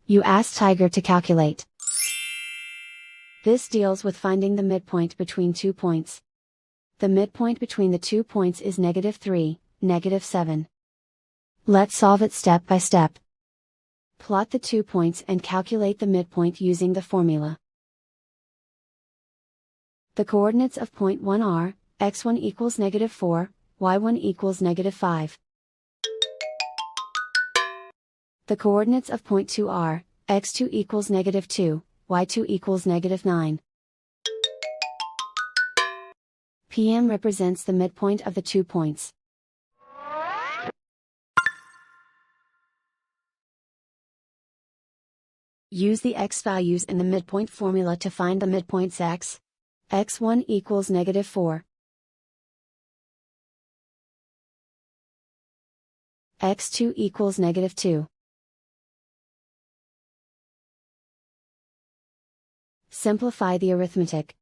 You ask Tiger to calculate. This deals with finding the midpoint between 2 points. The midpoint between the 2 points is -3, -7. Let's solve it step by step. Plot the 2 points and calculate the midpoint using the formula. The coordinates of point 1 are, x1 equals -4, y1 equals -5. The coordinates of point 2 are, x2 equals -2, y2 equals -9. PM represents the midpoint of the 2 points. Use the x values in the midpoint formula to find the midpoints x. x1 equals -4. x2 equals -2. Simplify the arithmetic.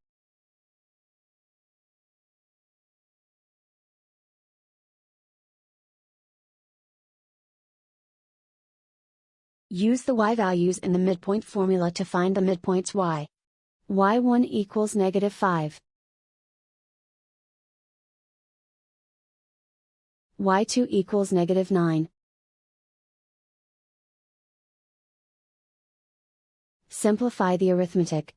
Use the y values in the midpoint formula to find the midpoints y. y1 equals -5. y2 equals -9. Simplify the arithmetic.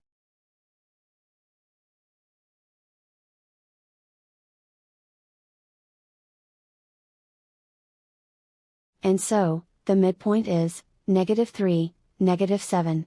And so, the midpoint is -3, -7.